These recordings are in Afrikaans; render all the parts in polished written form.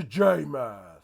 JMath.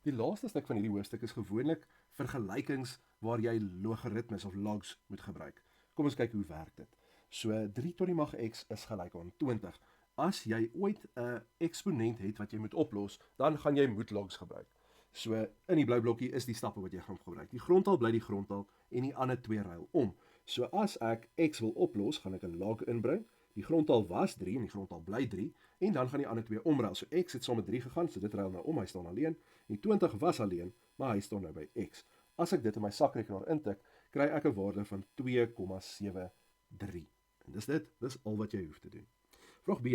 Die laaste stuk van hierdie hoofstuk is gewoonlik vergelykings waar jy logaritmes of logs moet gebruik. Kom ons kyk hoe werk dit. So 3 tot die mag x is gelyk aan 20. As jy ooit 'n eksponent het wat jy moet oplos, dan gaan jy moet logs gebruik. So in die blou blokkie is die stappe wat jy gaan gebruik. Die grondtal bly die grondtal en die ander twee ruil om. So as ek x wil oplos, gaan ek 'n log inbring. Die grondtal was 3 en die grondtal bly 3 en dan gaan die ander twee omruil. So x het saam met 3 gegaan, so dit ruil nou om, hy staan alleen. Die 20 was alleen, maar hy staan nou by x. As ek dit in my sakrekenaar intik, kry ek 'n waarde van 2,73. En dis al wat jy hoef te doen. Vraag B.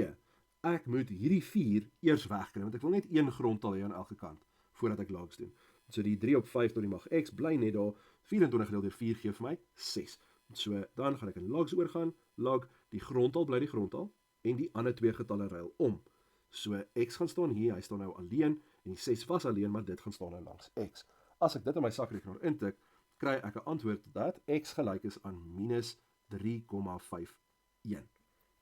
Ek moet hierdie 4 eers wegkry, want ek wil net een grondtal hê aan elke kant, voordat ek logs doen. So die 3 op 5 tot die mag x bly net daar, 24 gedeeld deur 4 gee vir my 6. So dan gaan ek in logs oorgaan, log, die grondtal bly die grondtal, en die ander twee getalle ruil om. So x gaan staan hier, hy staan nou alleen, en die 6 was alleen, maar dit gaan staan nou langs x. As ek dit in my sakrekenaar intik, kry ek 'n antwoord dat x gelyk is aan minus 3,51.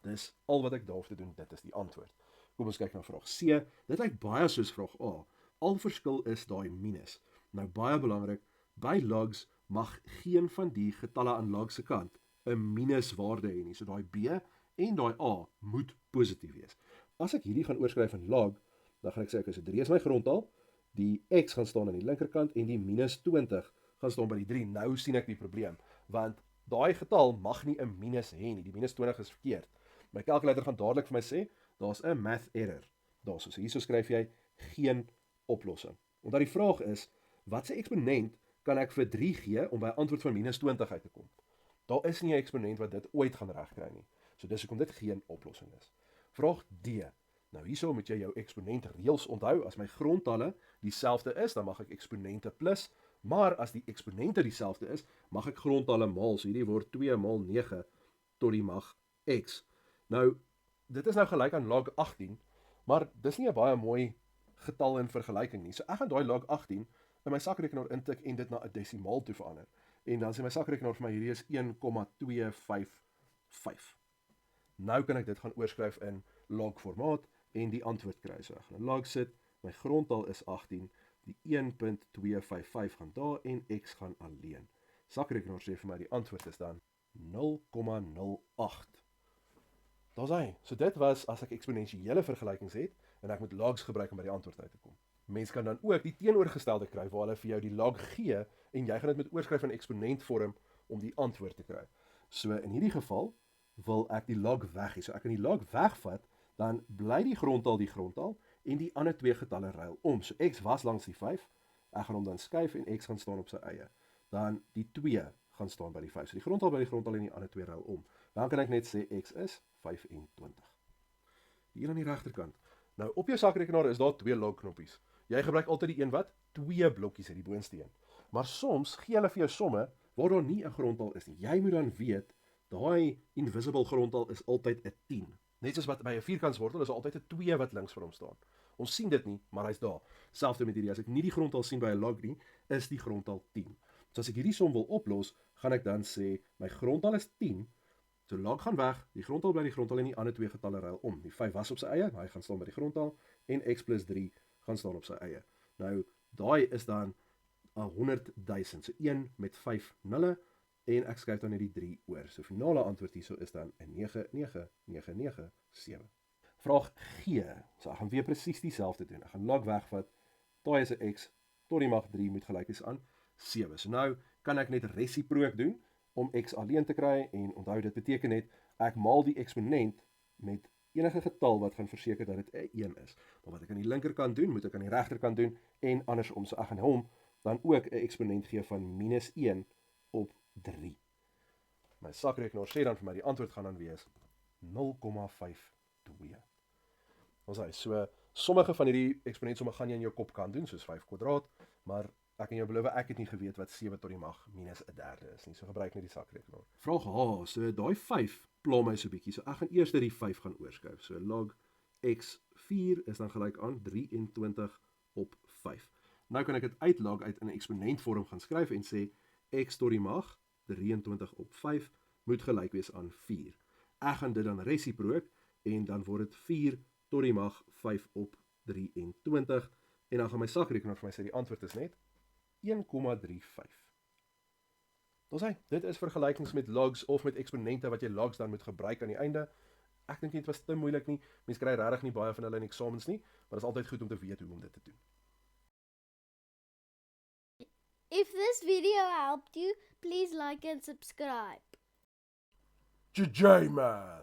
Dis al wat ek daar hoef te doen, dit is die antwoord. Kom ons kyk na vraag C. Dit lyk baie soos vraag A. Al verskil is daai minus. Nou baie belangrik, by logs mag geen van die getalle aan log se kant 'n minuswaarde hê nie. So daai B en daai A moet positief wees. As ek hierdie gaan oorskryf in log, dan gaan ek sê okay, so 3 is my grondtal, die x gaan staan aan die linkerkant en die minus 20 gaan staan by die 3. Nou sien ek die probleem, want daai getal mag nie 'n minus hê nie. Die minus 20 is verkeerd. My kalkulator gaan dadelik vir my sê, daar's 'n math error. So hierso skryf jy geen oplossing. Omdat die vraag is, wat se eksponent kan ek vir 3 gee om by 'n antwoord van minus 20 uit te kom? Daar is nie 'n eksponent wat dit ooit gaan regkry nie. So dis hoekom dit geen oplossing is. Vraag D. Nou hierso moet jy jou eksponent reëls onthou. As my grondtalle dieselfde is, dan mag ek eksponente plus, maar as die eksponente dieselfde is, mag ek grondtalle maal. So hierdie word 2 maal 9 tot die mag x. Nou, dit is nou gelyk aan log 18, maar dis nie 'n baie mooi getal in vergelyking nie. So ek gaan daai log 18 in my sakrekenaar intik en dit na 'n desimaal toe verander. En dan sê my sakrekenaar vir my hierdie is 1,255. Nou kan ek dit gaan oorskryf in log formaat en die antwoord kry. So ek gaan 'n log sit, my grondtal is 18, die 1.255 gaan daar en x gaan alleen. Sakrekenaar sê vir my die antwoord is dan 0,08. Daar's hy. So dit was as ek eksponensiële vergelykings het en ek moet logs gebruik om by die antwoord uit te kom. Mens kan dan ook die teenoorgestelde kry waar hulle vir jou die log gee en jy gaan dit met oorskryf in eksponentvorm om die antwoord te kry. So in hierdie geval wil ek die log weg hê. So ek kan die log wegvat, dan bly die grondtal en die ander twee getalle ruil om. So x was langs die 5, ek gaan hom dan skuif en x gaan staan op sy eie. Dan die 2 gaan staan by die 5. So die grondtal by die grondtal en die ander twee ruil om. Dan kan ek net sê x is 25. Hier aan die regterkant. Nou op jou sakrekenaar is daar 2 log knoppies. Jy gebruik altyd die een wat 2 blokkies het, die boonste een. Maar soms gee hulle vir jou somme waar daar nie 'n grondtal is nie. Jy moet dan weet, daai invisible grondtal is altyd 'n 10. Net soos wat by 'n vierkantswortel is daar altyd 'n 2 wat links vir hom staan. Ons sien dit nie, maar hy's daar. Selfs met hierdie, as ek nie die grondtal sien by 'n log nie, is die grondtal 10. So as ek hierdie som wil oplos, gaan ek dan sê my grondtal is 10. So log gaan weg, die grondtal bly die grondtal en die ander twee getalle ruil om. Die 5 was op sy eie, hy gaan staan by die grondtal en x plus 3 gaan staan op sy eie. Nou, daai is dan 100.000. So 1 met 5 nulle en ek skryf dan net die 3 oor. So finale antwoord hierso is dan 99997. Vraag G. So ek gaan weer presies dieselfde doen. Ek gaan log wegvat. Daai is 'n x tot die mag 3 moet gelyk is aan 7. So nou kan ek net resiprook doen om x alleen te kry en onthou dit beteken net ek maal die eksponent met enige getal wat gaan verseker dat dit 'n 1 is. Maar wat ek aan die linkerkant doen, moet ek aan die regterkant doen en andersom. So ek gaan hom dan ook 'n eksponent gee van minus 1 op 3. My sakrekenaar sê dan vir my die antwoord gaan dan wees 0,52. Ons sê so sommige van hierdie eksponentsomme gaan jy in jou kop kan doen soos 5 kwadraat, maar ek kan jou beloof ek het nie geweet wat 7 tot die mag minus 1/3 is nie. So gebruik net die sakrekenaar. Vraag H, so daai 5 pla my so bietjie. So ek gaan eers die 5 gaan oorskryf. So log x4 is dan gelyk aan 23 op 5. Nou kan ek dit uitlog uit in 'n eksponentvorm gaan skryf en sê x tot die mag 23 op 5 moet gelyk wees aan 4. Ek gaan dit dan resiprook en dan word dit 4 tot die mag 5 op 23 en dan gaan my sagrekenaar vir my sê die antwoord is net 1,35. Ons sê, dit is vergelykings met logs of met eksponente wat jy logs dan moet gebruik aan die einde. Ek dink nie dit was te moeilik nie. Mense kry regtig nie baie van hulle in eksamens nie, maar dit is altyd goed om te weet hoe om dit te doen. If this video helped you, please like and subscribe. JJ man.